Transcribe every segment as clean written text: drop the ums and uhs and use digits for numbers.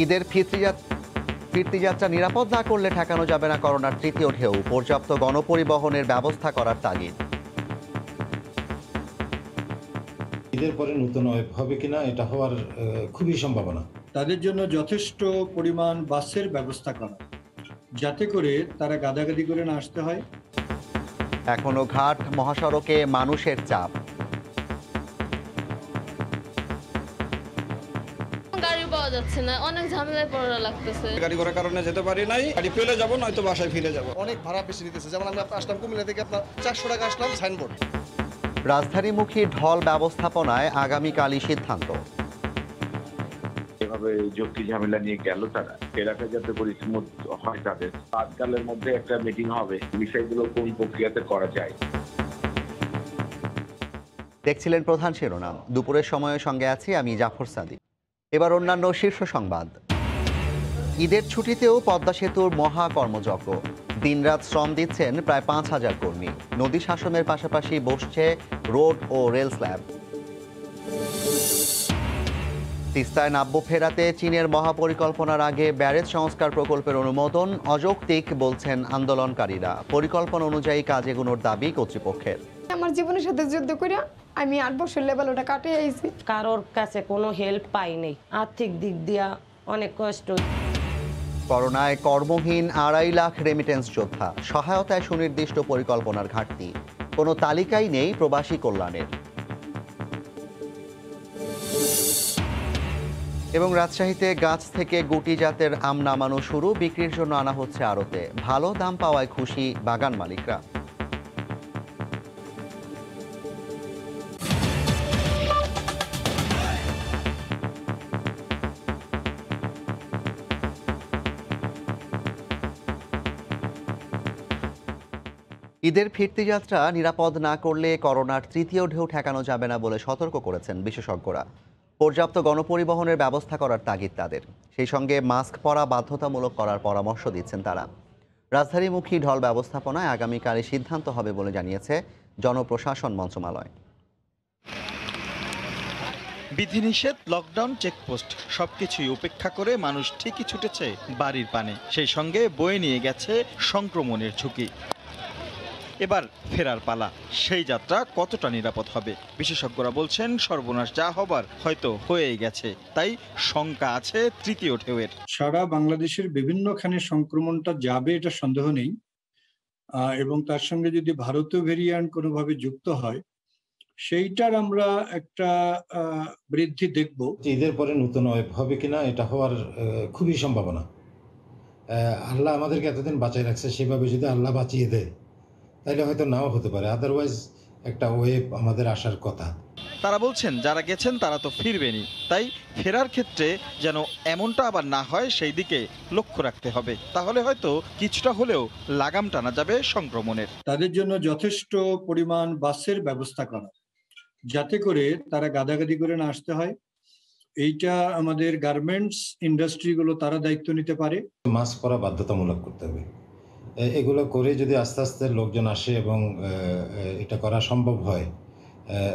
ঈদের ফিরতি যাত্রা নিরাপদ না করলে ঠেকানো যাবে না করোনার তৃতীয় ঢেউ। পর্যাপ্ত গণপরিবহনের ব্যবস্থা করার তাগিদ। ঈদের পরে নতুন ওয়েভ হবে কিনা এটা হওয়ার খুবই সম্ভাবনা। তাদের জন্য যথেষ্ট পরিমাণ বাসের ব্যবস্থা করা, যাতে করে তারা গাদাগাদি করে না আসতে হয়। এখনো ঘাট মহাসড়কে মানুষের চাপ। গাড়ি পাওয়া যাচ্ছে না, অনেক ঝামেলায় পড়া লাগতেছে। গাড়ি করার কারণে যেতে পারি নাই, গাড়ি পেলে যাবো নয়তো বাসায় ফিরে যাবো। অনেক ভাড়া বেশি নিতেছে, যেমন আমরা আসলাম কুমিল্লা থেকে আপনার 400 টাকা আসলাম সাইনবোর্ড। রাজধানীমুখী ঢল ব্যবস্থাপনায় আগামীকালই সিদ্ধান্ত। এভাবে যুক্তি ঝামেলা নিয়ে গেল তারা, ফেরাটা যাতে পরিস্মুথ হয় তাদের। আজকালের মধ্যে একটা মিটিং হবে, বিষয়গুলো কোন প্রক্রিয়াতে করা যায়। দেখছিলেন প্রধান শিরোনাম। দুপুরের সময়ের সঙ্গে আছি আমি জাফর সাদিক। এবার অন্যান্য শীর্ষ সংবাদ। ঈদের ছুটিতেও পদ্মা সেতুর মহা কর্মযজ্ঞ। দিনরাত শ্রম দিচ্ছেন প্রায় 5,000 কর্মী। নদী শাসনের পাশাপাশি বসছে রোড ও রেল স্ল্যাব। তিস্তায় নাব্য ফেরাতে চীনের মহাপরিকল্পনার আগে ব্যারেজ সংস্কার প্রকল্পের অনুমোদন অযৌক্তিক বলছেন আন্দোলনকারীরা। পরিকল্পনা অনুযায়ী কাজ এগোনোর দাবি কর্তৃপক্ষের। আমার জীবনের সাথে যুদ্ধ করে আমি 8 বছর লেভেল ওটা কাটিয়ে আইছি। কারোর কাছে কোনো হেল্প পাই নাই, আর্থিক দিক দিয়া অনেক কষ্ট। করোনায় কর্মহীন 2.5 লাখ রেমিটেন্স যোদ্ধা। সহায়তায় সুনির্দিষ্ট পরিকল্পনার ঘাটতি। কোনো তালিকাই নেই প্রবাসী কল্যাণের। এবং রাজশাহীতে গাছ থেকে গুটি জাতের আম নামানো শুরু। বিক্রির জন্য আনা হচ্ছে আড়তে। ভালো দাম পাওয়ায় খুশি বাগান মালিকরা। ঈদের ফিরতি যাত্রা নিরাপদ না করলে করোনার তৃতীয় ঢেউ ঠেকানো যাবে না বলে সতর্ক করেছেন বিশেষজ্ঞরা। পর্যাপ্ত গণপরিবহনের ব্যবস্থা করার তাগিদ তাদের। সেই সঙ্গে মাস্ক পরা বাধ্যতামূলক করার পরামর্শ দিচ্ছেন তারা। রাজধানীমুখী ঢল ব্যবস্থাপনায় আগামীকালই সিদ্ধান্ত হবে বলে জানিয়েছে জনপ্রশাসন মন্ত্রণালয়। বিধিনিষেধ, লকডাউন, চেকপোস্ট সবকিছুই উপেক্ষা করে মানুষ ঠিকই ছুটেছে বাড়ির পানে। সেই সঙ্গে বয়ে নিয়ে গেছে সংক্রমণের ঝুঁকি। এবার ফেরার পালা। সেই যাত্রা কতটা নিরাপদ হবে? বিশেষজ্ঞরা বলছেন সর্বনাশ যা হবার হয়তো হয়েই গেছে, তাই শঙ্কা আছে তৃতীয় ঢেউয়ের। সারা বাংলাদেশের বিভিন্নখানে সংক্রমণটা যাবে এটা সন্দেহ নেই, এবং তার সঙ্গে যদি ভারতীয় ভেরিয়েন্ট কোনোভাবে যুক্ত হয় সেইটার আমরা একটা বৃদ্ধি দেখব। ঈদের পরে নতুন ওয়েভ হবে কিনা এটা হওয়ার খুবই সম্ভাবনা। আল্লাহ আমাদেরকে এতদিন বাঁচিয়ে রাখছে, সেভাবে যদি আল্লাহ বাঁচিয়ে দেয় তাহলে হয়তো নাও হতে পারে। আদারওয়াইজ একটা ওয়েভ আমাদের আসার কথা। তারা বলছেন যারা গেছেন তারা তো ফিরবেনই, তাই ফেরার ক্ষেত্রে যেন এমনটা আবার না হয় সেই দিকে লক্ষ্য রাখতে হবে। তাহলে হয়তো কিছুটা হলেও লাগাম টানা যাবে সংক্রমণের। তাদের জন্য যথেষ্ট পরিমাণ বাসের ব্যবস্থা করা, যাতে করে তারা গাদাগাদি করে না আসতে হয়। এইটা আমাদের গার্মেন্টস ইন্ডাস্ট্রিগুলো তারা দায়িত্ব নিতে পারে। মাস্ক পরা বাধ্যতামূলক করতে হবে। এগুলো করে যদি আস্তে আস্তে লোকজন আসে এবং এটা করা সম্ভব হয়,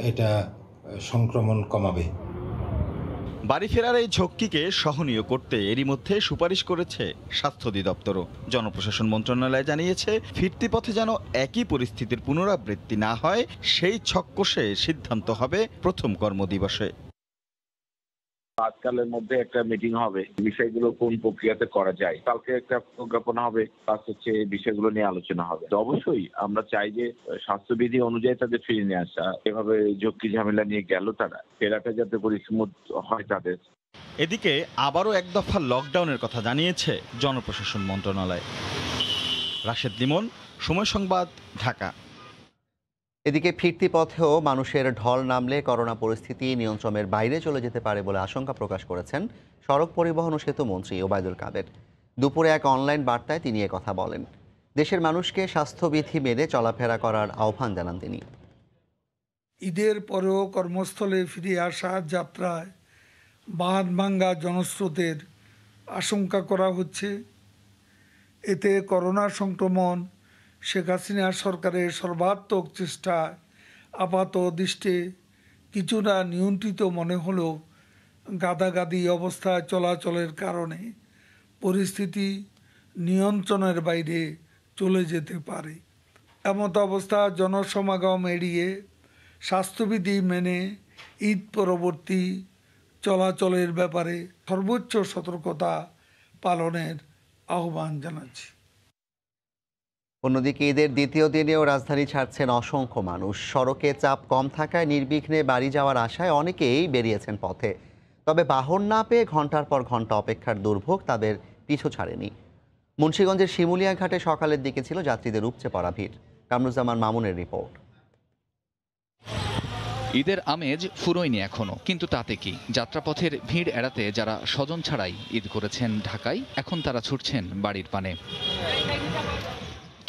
এটা সংক্রমণ কমাবে। বাড়ি ফেরার এই ঝক্কিকে সহনীয় করতে এরই মধ্যে সুপারিশ করেছে স্বাস্থ্য অধিদপ্তরও। জনপ্রশাসন মন্ত্রণালয় জানিয়েছে ফিরতি পথে যেন একই পরিস্থিতির পুনরাবৃত্তি না হয় সেই ছক কষে সিদ্ধান্ত হবে প্রথম কর্মদিবসে। আজকালের মধ্যে একটা মিটিং হবে, বিষয়গুলো কোন প্রক্রিয়াতে করা যায়। কালকে একটা প্রজ্ঞাপন হবে, প্লাস হচ্ছে বিষয়গুলো নিয়ে আলোচনা হবে। অবশ্যই আমরা চাই যে স্বাস্থ্যবিধি অনুযায়ী তাদের ফিরিয়ে নিয়ে আসা। এভাবে যুক্তি ঝামেলা নিয়ে গেল তারা, ফেরাটা যাতে পরিস্মুথ হয় তাদের। এদিকে আবারও এক দফা লকডাউনের কথা জানিয়েছে জনপ্রশাসন মন্ত্রণালয়। রাশেদ লিমন, সময় সংবাদ, ঢাকা। এদিকে ফিরতি পথেও মানুষের ঢল নামলে করোনা পরিস্থিতি নিয়ন্ত্রণের বাইরে চলে যেতে পারে বলে আশঙ্কা প্রকাশ করেছেন সড়ক পরিবহন ও সেতু মন্ত্রী ওবায়দুল কাদের। দুপুরে এক অনলাইন বার্তায় তিনি কথা বলেন। দেশের মানুষকে স্বাস্থ্যবিধি মেনে চলাফেরা করার আহ্বান জানান তিনি। ঈদের পরেও কর্মস্থলে ফিরে আসা যাত্রায় বাঁধ ভাঙ্গা জনস্রোতের আশঙ্কা করা হচ্ছে। এতে করোনা সংক্রমণ শেখ হাসিনা সরকারের সর্বাত্মক চেষ্টা আপাত দৃষ্টে কিছুটা নিয়ন্ত্রিত মনে হলেও গাদাগাদি অবস্থায় চলাচলের কারণে পরিস্থিতি নিয়ন্ত্রণের বাইরে চলে যেতে পারে। এমত অবস্থা জনসমাগম এড়িয়ে স্বাস্থ্যবিধি মেনে ঈদ পরবর্তী চলাচলের ব্যাপারে সর্বোচ্চ সতর্কতা পালনের আহ্বান জানাচ্ছি। অন্যদিকে ঈদের দ্বিতীয় দিনেও রাজধানী ছাড়ছেন অসংখ্য মানুষ। সড়কে চাপ কম থাকায় নির্বিঘ্নে বাড়ি যাওয়ার আশায় অনেকেই বেরিয়েছেন পথে। তবে বাহন না পেয়ে ঘন্টার পর ঘন্টা অপেক্ষার দুর্ভোগ তাদের পিছু ছাড়েনি। মুন্সিগঞ্জের শিমুলিয়া ঘাটে সকালের দিকে ছিল যাত্রীদের উপচে পড়া ভিড়। কামরুজ্জামান মামুনের রিপোর্ট। ঈদের আমেজ ফুরোয়নি এখনো, কিন্তু তাতে কি, যাত্রাপথের ভিড় এড়াতে যারা স্বজন ছাড়াই ঈদ করেছেন ঢাকায়, এখন তারা ছুটছেন বাড়ির পানে।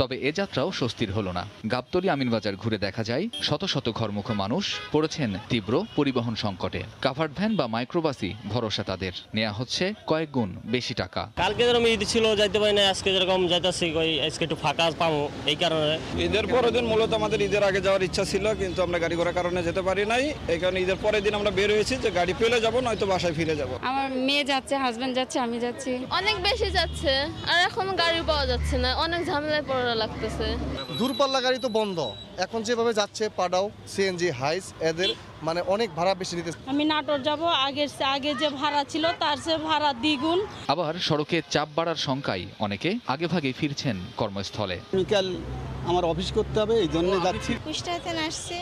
তবে এ যাত্রাও স্বস্তির হলো না। গাবতলী আমিনবাজার ঘুরে দেখা যায় শত শত ঘরমুখ মানুষ পড়েছেন তীব্র পরিবহন সংকটে। কাভার্ড ভ্যান বা মাইক্রোবাসই ভরসা তাদের, নেওয়া হচ্ছে কয়েক গুণ বেশি টাকা। কালকে যেরকম ঈদ ছিল যাইতে পারি না, আজকে যেরকম যাইতেছি আজকে একটু ফাঁকা পাবো এই কারণে। ঈদের পরের দিন মূলত আমাদের ঈদের আগে যাওয়ার ইচ্ছা ছিল, কিন্তু আমরা গাড়ি ঘোড়ার কারণে যেতে পারি নাই। এই কারণে ঈদের পরের দিন আমরা বের হয়েছি যে গাড়ি পেলে যাবো, নয়তো বাসায় ফিরে যাবো। আমার মেয়ে যাচ্ছে, হাজবেন্ড যাচ্ছে, আমি যাচ্ছি। অনেক বেশি যাচ্ছে আর এখন গাড়ি পাওয়া যাচ্ছে না, অনেক ঝামেলায় পড়া লাগতেছে। দূরপাল্লা গাড়ি তো বন্ধ, এখন যেভাবে যাচ্ছে পাডাও, সিএনজি, হাইস, এদের মানে অনেক ভাড়া বেশি নিতে। আমি নাটোর যাব, আগে যে ভাড়া ছিল তার চেয়ে ভাড়া দ্বিগুণ। আবার সড়কে চাপ বাড়ার শঙ্কায় অনেকে আগেভাগে ফিরছেন কর্মস্থলে। বিকাল আমার অফিস করতে হবে, এই জন্য যাচ্ছি। কুষ্টিয়াতে আসছে,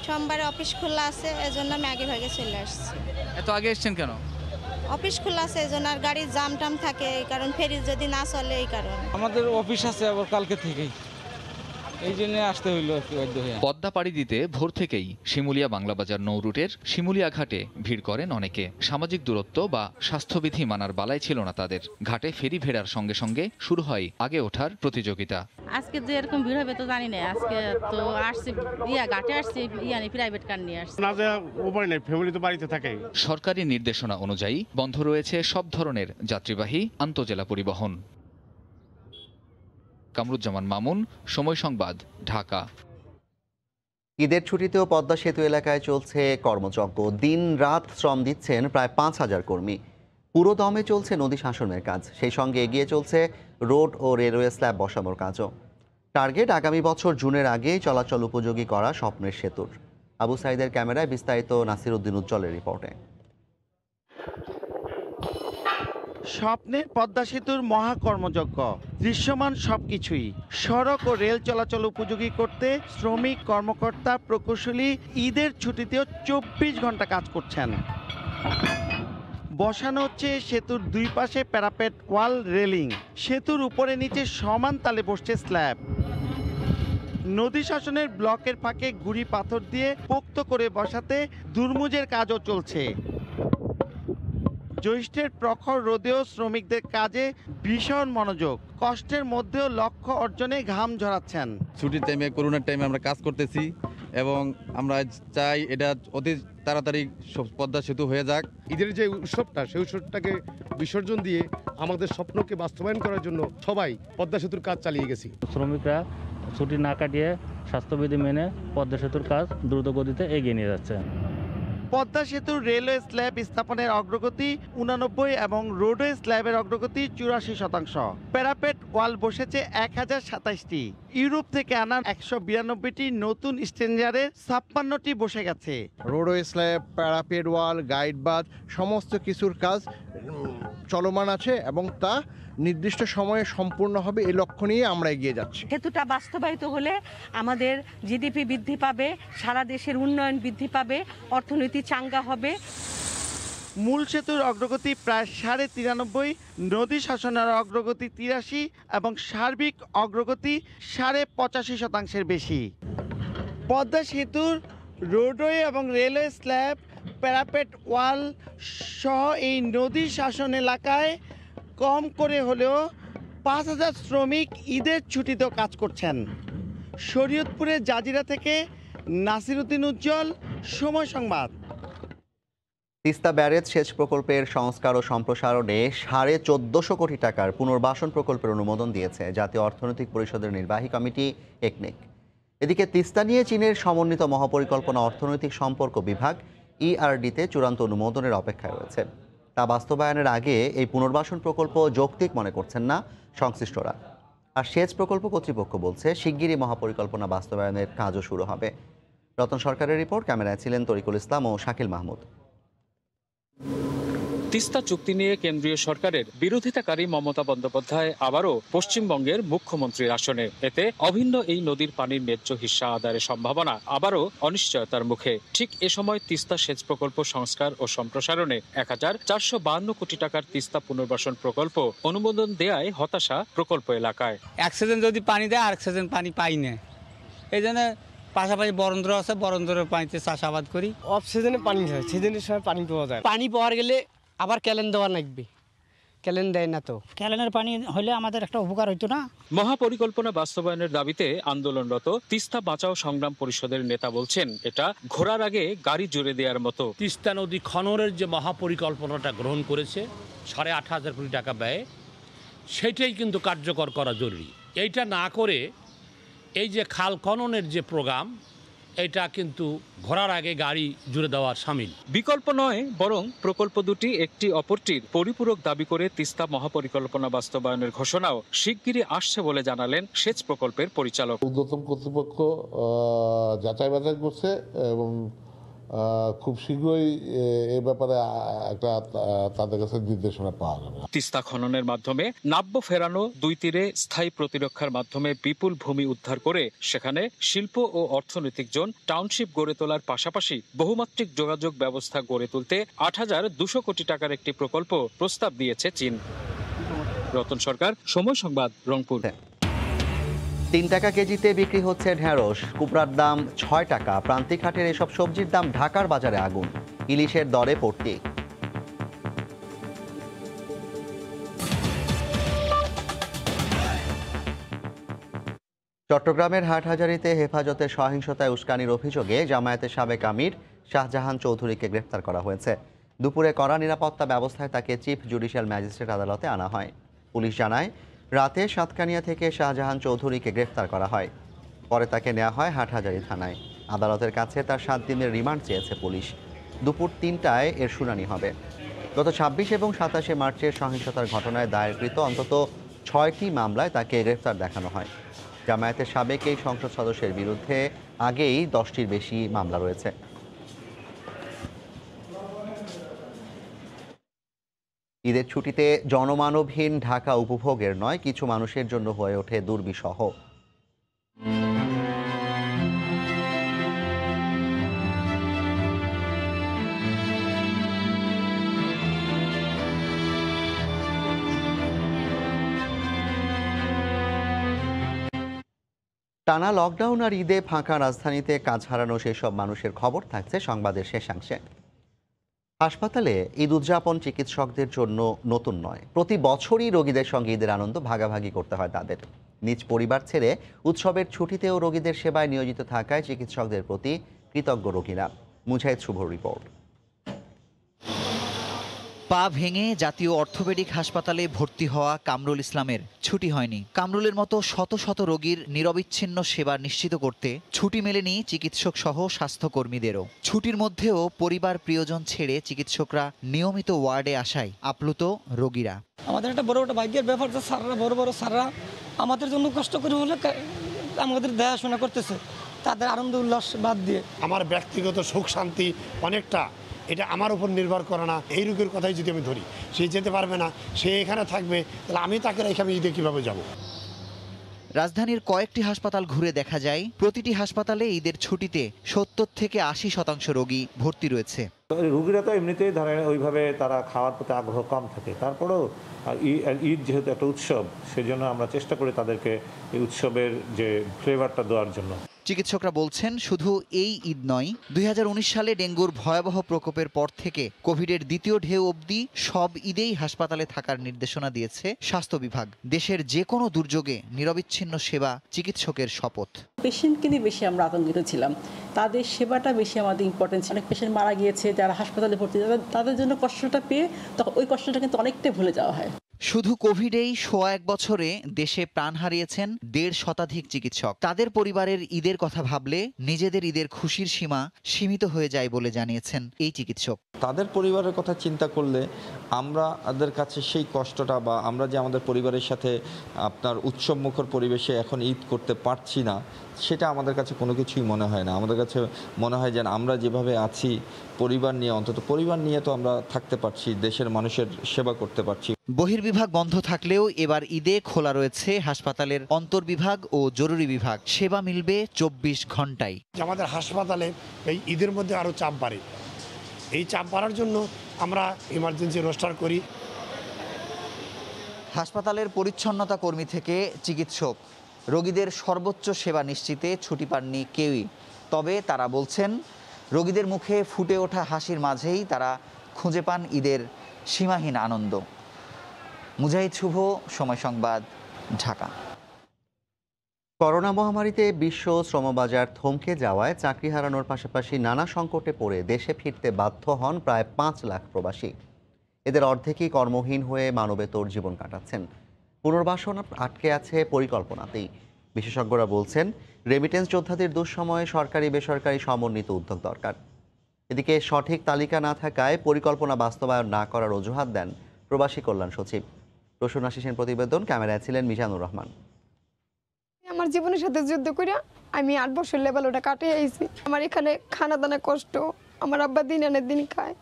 সোমবারে অফিস খোলা আছে, এজন্য আমি আগে ভাগে চলে আসছি। এত আগে এসেছেন কেন? অফিস খোলা আছে এজন্য, আর গাড়ির জাম টাম থাকে এই কারণ, ফেরি যদি না চলে এই কারণ। আমাদের অফিস আছে আবার কালকে থেকেই, এই জন্য আসতে হইলো। পদ্মা পাড়ি দিতে ভোর থেকেই শিমুলিয়া বাংলাবাজার নৌ রুটের শিমুলিয়া ঘাটে ভিড় করেন অনেকে। সামাজিক দূরত্ব বা স্বাস্থ্যবিধি মানার বালাই ছিল না তাদের। ঘাটে ফেরি ভেড়ার সঙ্গে সঙ্গে শুরু হয় আগে ওঠার প্রতিযোগিতা। আজকে যে এরকম ভিড় হবে তো জানি না, আজকে তো আসছি ঘাটে আসছি প্রাইভেট কার নিয়ে আসছি। না যে উপায় নেই, ফ্যামিলি তো বাড়িতে থাকে। সরকারি নির্দেশনা অনুযায়ী বন্ধ রয়েছে সব ধরনের যাত্রীবাহী আন্তঃজেলা পরিবহন। কামরুজ্জামান মামুন, সময় সংবাদ, ঢাকা। ঈদের ছুটিতেও পদ্মা সেতু এলাকায় চলছে কর্মযজ্ঞ। দিন রাত শ্রম দিচ্ছেন প্রায় ৫,০০০ কর্মী। পুরো দমে চলছে নদী শাসনের কাজ, সেই সঙ্গে এগিয়ে চলছে রোড ও রেলওয়ে স্ল্যাব বসানোর কাজও। টার্গেট আগামী বছর জুনের আগেই চলাচল উপযোগী করা স্বপ্নের সেতুর। আবু সাইদের ক্যামেরায় বিস্তারিত নাসিরউদ্দিন উজ্জ্বলের রিপোর্টে। স্বপ্নের পদ্মা সেতুর মহাকর্মযজ্ঞ, দৃশ্যমান সবকিছুই। সড়ক ও রেল চলাচল উপযোগী করতে শ্রমিক, কর্মকর্তা, প্রকৌশলী ঈদের ছুটিতেও ২৪ ঘন্টা কাজ করছেন। বসানো হচ্ছে সেতুর দুই পাশে প্যারাপেট ওয়াল, রেলিং। সেতুর উপরে নিচে সমান তালে বসছে স্ল্যাব। নদী শাসনের ব্লকের ফাঁকে গুড়ি পাথর দিয়ে পোক্ত করে বসাতে দুর্মুজের কাজও চলছে। জ্যৈষ্ঠের প্রখর রোদেও শ্রমিকদের কাজে ভীষণ মনোযোগ। কষ্টের মধ্যেও লক্ষ্য অর্জনে ঘাম ঝরাচ্ছেন। ছুটির টাইমে, করোনার টাইমে আমরা কাজ করতেছি এবং আমরা চাই এটা অতি তাড়াতাড়ি পদ্মা সেতু হয়ে যাক। ঈদের যে উৎসবটা, সেই উৎসবটাকে বিসর্জন দিয়ে আমাদের স্বপ্নকে বাস্তবায়ন করার জন্য সবাই পদ্মা সেতুর কাজ চালিয়ে গেছি। শ্রমিকরা ছুটি না কাটিয়ে স্বাস্থ্যবিধি মেনে পদ্মা সেতুর কাজ দ্রুত গতিতে এগিয়ে নিয়ে যাচ্ছে। পদ্মা সেতুর রেলওয়ে স্ল্যাব স্থাপনের অগ্রগতি 89 এবং রোডওয়ে স্ল্যাবের অগ্রগতি 84%। প্যারাপেট ওয়াল বসেছে 1027টি। ইউরোপ থেকে আনা 192টি নতুন স্ট্রেঞ্জারের 56টি বসে গেছে। রোডওয়ে স্ল্যাব, প্যারাপেট ওয়াল, গাইড বাঁধ সমস্ত কিছুর কাজ চলমান আছে এবং তা নির্দিষ্ট সময়ে সম্পূর্ণ হবে, এই লক্ষ্য নিয়ে আমরা এগিয়ে যাচ্ছি। সেতুটা বাস্তবায়িত হলে আমাদের জিডিপি বৃদ্ধি পাবে, সারা দেশের উন্নয়ন বৃদ্ধি পাবে, অর্থনীতি চাঙ্গা হবে। মূল সেতুর অগ্রগতি প্রায় 93.5, নদী শাসনের অগ্রগতি 83 এবং সার্বিক অগ্রগতি 85.5% বেশি। পদ্মা সেতুর রোডওয়ে এবং রেলওয়ে স্ল্যাব, প্যারাপেট ওয়াল সহ এই নদী শাসন এলাকায় কম করে হলেও 5,000 শ্রমিক ঈদের ছুটিতেও কাজ করছেন। শরীয়তপুরের জাজিরা থেকে নাসিরউদ্দিন উজ্জ্বল, সময় সংবাদ। তিস্তা ব্যারেজ সেচ প্রকল্পের সংস্কার ও সম্প্রসারণে 1450 কোটি টাকার পুনর্বাসন প্রকল্পের অনুমোদন দিয়েছে জাতীয় অর্থনৈতিক পরিষদের নির্বাহী কমিটি একনেক। এদিকে তিস্তা নিয়ে চীনের সমন্বিত মহাপরিকল্পনা অর্থনৈতিক সম্পর্ক বিভাগ ERD-তে চূড়ান্ত অনুমোদনের অপেক্ষায় রয়েছে। তা বাস্তবায়নের আগে এই পুনর্বাসন প্রকল্প যৌক্তিক মনে করছেন না সংশ্লিষ্টরা। আর সেচ প্রকল্প কর্তৃপক্ষ বলছে শিগগিরই মহাপরিকল্পনা বাস্তবায়নের কাজও শুরু হবে। রতন সরকারের রিপোর্ট, ক্যামেরায় ছিলেন তরিকুল ইসলাম ও শাকিল মাহমুদ। তিস্তা চুক্তি নিয়ে কেন্দ্রীয় সরকারের বিরোধিতাকারী মমতা বন্দ্যোপাধ্যায় আবারও পশ্চিমবঙ্গের মুখ্যমন্ত্রীর আসনে। এতে অভিন্ন এই নদীর পানির ন্যায্য হিস্সা আদায়ের সম্ভাবনা আবারও অনিশ্চয়তার মুখে। ঠিক এ সময় তিস্তা সেচ প্রকল্প সংস্কার ও সম্প্রসারণে ১,৪৫২ কোটি টাকার তিস্তা পুনর্বাসন প্রকল্প অনুমোদন দেয়ায় হতাশা প্রকল্প এলাকায়। এক সিজন যদি পানি দেয় আর এক সিজন পানি পাই না, এই জন্য পাশাপাশি বরন্দ্র আছে, বরন্দ্রের পানিতে চাষাবাদ করি। অফ সিজনে পানি হয়, সিজনের সময় পানি পাওয়া যায়। পানি পাওয়ার গেলে আবার ক্যালেন দেওয়া লাগবে, ক্যালেন দেয় না তো। ক্যালেনের পানি হলে আমাদের একটা উপকার হইতো না। মহাপরিকল্পনা বাস্তবায়নের দাবিতে আন্দোলনরত তিস্তা বাঁচাও সংগ্রাম পরিষদের নেতা বলছেন, এটা ঘোরার আগে গাড়ি জুড়ে দেওয়ার মতো। তিস্তা নদী খননের যে মহাপরিকল্পনাটা গ্রহণ করেছে ৮,৫০০ কোটি টাকা ব্যয়ে, সেটাই কিন্তু কার্যকর করা জরুরি। এইটা না করে এই যে খাল খননের যে প্রোগ্রাম, এটা কিন্তু ঘোরার আগে গাড়ি জুড়ে দেওয়ার শামিল। বিকল্প নয়, বরং প্রকল্প দুটি একটি অপরটির পরিপূরক দাবি করে তিস্তা মহাপরিকল্পনা বাস্তবায়নের ঘোষণাও শিগগিরই আসছে বলে জানালেন সেচ প্রকল্পের পরিচালক। ঊর্ধ্বতন কর্তৃপক্ষ যাচাই বাছাই করছে এবং খুব শীঘ্রই এ ব্যাপারে একটা তাদের কাছে নির্দেশনা পাওয়া যাবে। তিস্তা খননের মাধ্যমে নাব্য ফেরানো দুই তীরে স্থায়ী প্রতিরক্ষার মাধ্যমে বিপুল ভূমি উদ্ধার করে সেখানে শিল্প ও অর্থনৈতিক জোন টাউনশিপ গড়ে তোলার পাশাপাশি বহুমাত্রিক যোগাযোগ ব্যবস্থা গড়ে তুলতে ৮,২০০ কোটি টাকার একটি প্রকল্প প্রস্তাব দিয়েছে চীন। রতন সরকার, সময় সংবাদ, রংপুর। ৩ টাকা কেজিতে বিক্রি হচ্ছে ঢেঁড়স, কুপড়ার দাম ৬ টাকা। প্রান্তিক হাটের এসব সবজির দাম ঢাকার বাজারে আগুন, ইলিশের দরে পড়তি। চট্টগ্রামের হাটহাজারীতে হেফাজতের সহিংসতায় উস্কানির অভিযোগে জামায়াতের সাবেক আমির শাহজাহান চৌধুরীকে গ্রেফতার করা হয়েছে। দুপুরে কড়া নিরাপত্তা ব্যবস্থায় তাকে চিফ জুডিশিয়াল ম্যাজিস্ট্রেট আদালতে আনা হয়। পুলিশ জানায়, রাতে সাতকানিয়া থেকে শাহজাহান চৌধুরীকে গ্রেফতার করা হয়। পরে তাকে নেওয়া হয় হাটহাজারী থানায়। আদালতের কাছে তার 7 দিনের রিমান্ড চেয়েছে পুলিশ। দুপুর 3টায় এর শুনানি হবে। গত 26 এবং 27 মার্চের সহিংসতার ঘটনায় দায়েরকৃত অন্তত 6টি মামলায় তাকে গ্রেফতার দেখানো হয়। জামায়াতের সাবেক এই সংসদ সদস্যের বিরুদ্ধে আগেই 10টির বেশি মামলা রয়েছে। ঈদের ছুটিতে জনমানবহীন ঢাকা উপভোগের নয়, কিছু মানুষের জন্য হয়ে ওঠে দুর্বিষহ। টানা লকডাউন আর ঈদে ফাঁকা রাজধানীতে কাজ হারানো সেসব মানুষের খবর থাকছে সংবাদের শেষাংশে। হাসপাতালে ঈদ উদযাপন চিকিৎসকদের জন্য নতুন নয়। প্রতি বছরই রোগীদের সঙ্গে ঈদের আনন্দ ভাগাভাগি করতে হয় তাদের। নিজ পরিবার ছেড়ে উৎসবের ছুটিতেও রোগীদের সেবায় নিয়োজিত থাকায় চিকিৎসকদের প্রতি কৃতজ্ঞ রোগীরা। মুজাহিদ শুভর রিপোর্ট। পা ভেঙে জাতীয় অর্থোপেডিক হাসপাতালে ভর্তি হওয়া কামরুল ইসলামের ছুটি হয়নি। কামরুলের মতো শত শত রোগীর নিরবিচ্ছিন্ন সেবা নিশ্চিত করতে ছুটি মেলেনি চিকিৎসক সহ স্বাস্থ্যকর্মীদেরও। ছুটির মধ্যেও পরিবার প্রিয়জন ছেড়ে চিকিৎসকরা নিয়মিত ওয়ার্ডে আসায় আপ্লুত রোগীরা। আমাদের একটা বড় ভাগ্যের ব্যাপার যে স্যাররা বড় স্যাররা আমাদের জন্য কষ্ট করে হলে আমাদের দেখাশোনা করতেছে, তাদের আনন্দ উল্লাস বাদ দিয়ে। আমার ব্যক্তিগত সুখ শান্তি অনেকটা এটা আমার উপর নির্ভর করে না। এই রোগীর কথাই যদি আমি ধরি, সে যেতে পারবে না, সে এখানে থাকবে, তাহলে আমি তাকে রেখে আমি ঈদে কীভাবে যাব? রাজধানীর কয়েকটি হাসপাতাল ঘুরে দেখা যায়, প্রতিটি হাসপাতালে ঈদের ছুটিতে 70 থেকে 80% রোগী ভর্তি রয়েছে। রোগীরা তো এমনিতেই ধরেন ওইভাবে তারা খাওয়ার প্রতি আগ্রহ কম থাকে, তারপরেও ঈদ যেহেতু একটা উৎসব, সেজন্য আমরা চেষ্টা করি তাদেরকে এই উৎসবের যে ফ্লেভারটা দেওয়ার জন্য। চিকিৎসকরা বলছেন, শুধু এই ঈদ নয়, 2019 সালে ডেঙ্গুর ভয়াবহ প্রকোপের পর থেকে কোভিডের দ্বিতীয় ঢেউ অবধি সব ঈদেই হাসপাতালে থাকার নির্দেশনা দিয়েছে স্বাস্থ্য বিভাগ। দেশের যে কোনো দুর্যোগে নিরবিচ্ছিন্ন সেবা চিকিৎসকের শপথ। পেশেন্টকে নিয়ে বেশি আমরা আতঙ্কিত ছিলাম, তাদের সেবাটা বেশি আমাদের ইম্পর্টেন্স। অনেক পেশেন্ট মারা গিয়েছে যারা হাসপাতালে ভর্তি, তাদের জন্য কষ্টটা পেয়ে তখন ওই কষ্টটা কিন্তু অনেকটাই ভুলে যাওয়া হয়। শুধু কোভিডেই ১ বছরে দেশে প্রাণ হারিয়েছেন ১.৫ শতাধিক চিকিৎসক। তাদের পরিবারের ঈদের কথা ভাবলে নিজেদের ঈদের খুশির সীমা সীমিত হয়ে যায় বলে জানিয়েছেন এই চিকিৎসক। তাদের পরিবারের কথা চিন্তা করলে আমাদের কাছে সেই কষ্টটা বা আমরা যে আমাদের পরিবারের সাথে আপনার উৎসবমুখর পরিবেশে এখন ঈদ করতে পারছি না, সেটা আমাদের কাছে কোনো কিছুই মনে হয় না। আমাদের কাছে মনে হয় যে আমরা যেভাবে আছি পরিবার নিয়ে, অন্তত পরিবার নিয়ে তো আমরা থাকতে পারছি, দেশের মানুষের সেবা করতে পারছি। বহির্বিভাগ বন্ধ থাকলেও এবার ঈদে খোলা রয়েছে হাসপাতালের অন্তর্বিভাগ ও জরুরি বিভাগ। সেবা মিলবে ২৪ ঘন্টায়। আমাদের হাসপাতালে এই ঈদের মধ্যে আরও চাপ বাড়ে, এই চাপ বাড়ার জন্য আমরা ইমার্জেন্সি রোস্টার করি। হাসপাতালের পরিচ্ছন্নতা কর্মী থেকে চিকিৎসক, রোগীদের সর্বোচ্চ সেবা নিশ্চিতে ছুটি পাননি কেউই। তবে তারা বলছেন, রোগীদের মুখে ফুটে ওঠা হাসির মাঝেই তারা খুঁজে পান ঈদের সীমাহীন আনন্দ। মুজাহিদ শুভ, সময় সংবাদ, ঢাকা। করোনা মহামারীতে বিশ্ব শ্রমবাজার থমকে যাওয়ায় চাকরি হারানোর পাশাপাশি নানা সংকটে পড়ে দেশে ফিরতে বাধ্য হন প্রায় ৫ লাখ প্রবাসী। এদের অর্ধেকই কর্মহীন হয়ে মানবেতর জীবন কাটাচ্ছেন। পুনর্বাসন আটকে আছে পরিকল্পনাতেই। বিশেষজ্ঞরা বলছেন, রেমিটেন্স যোদ্ধাদের দুঃসময়ে সরকারি বেসরকারি সমন্বিত উদ্যোগ দরকার। এদিকে সঠিক তালিকা না থাকায় পরিকল্পনা বাস্তবায়ন না করার অজুহাত দেন প্রবাসী কল্যাণ সচিব। প্রসূন আশিসের প্রতিবেদন, ক্যামেরায় ছিলেন মিজানুর রহমান। আমার জীবনের সাথে যুদ্ধ করে আমি ৮ বছর লেভেল ওটা কাটিয়ে আইছি। আমার এখানে খানা দানা কষ্ট, আমার আব্বা দিন আনে দিন খায়,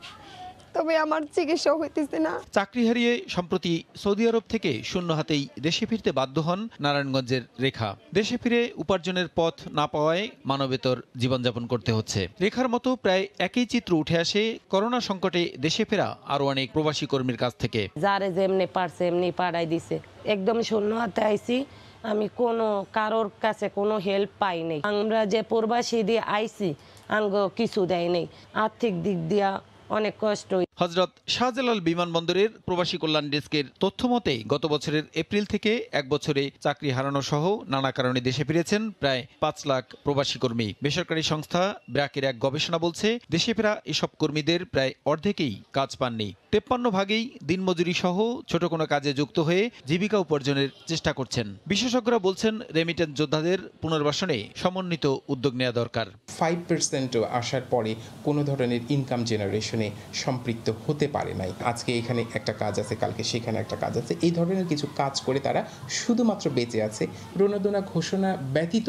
তবে আমার চিকিৎসা হইতেছে না। চাকরি হারিয়ে সম্প্রতি সৌদি আরব থেকে শূন্য হাতেই দেশে ফিরতে বাধ্য হন নারায়ণগঞ্জের রেখা। দেশে ফিরে উপার্জনের পথ না পাওয়ায় মানবেতর জীবনযাপন করতে হচ্ছে। রেখার মতো প্রায় একই চিত্র উঠে আসে করোনা সংকটে দেশে ফেরা আরো অনেক প্রবাসী কর্মীর কাছ থেকে। যারে যেমনি পারছে এমনি পাঠাই দিছে, একদম শূন্য হাতে আইছি। আমি কোনো কারোর কাছে কোনো হেল্প পাই নাই। আমরা যে প্রবাসী দিয়ে আইছি আঙ্গ কিছু দেয় নেই, আর্থিক দিক দিয়া অনেক কষ্ট। হযরত শাহজালাল বিমানবন্দরের প্রবাসী কল্যাণ ডেস্কের তথ্য মতে গত বছরের এপ্রিল থেকে 1 বছরে চাকরি হারানো সহ নানা কারণে দেশে ফিরেছেন প্রায় ৫ লাখ প্রবাসী কর্মী। বেসরকারি সংস্থা ব্র্যাকের এক গবেষণা বলছে, দেশে ফেরা এসব কর্মীদের প্রায় অর্ধেকেই কাজ পাননি। ৫৩ ভাগেই দিনমজুরি সহ ছোট কোনো কাজে যুক্ত হয়ে জীবিকা উপার্জনের চেষ্টা করছেন। বিশেষজ্ঞরা বলছেন, রেমিটেন্স যোদ্ধাদের পুনর্বাসনে সমন্বিত উদ্যোগ নেওয়া দরকার। 5% আসার পরে কোনো ধরনের ইনকাম জেনারেশনে সম্পৃক্ত হতে পারে নাই। আজকে এখানে একটা কাজ আছে, কালকে সেখানে একটা কাজ আছে, এই ধরনের কিছু কাজ করে তারা শুধুমাত্র বেঁচে আছে। প্রণোদনা ঘোষণা ব্যতীত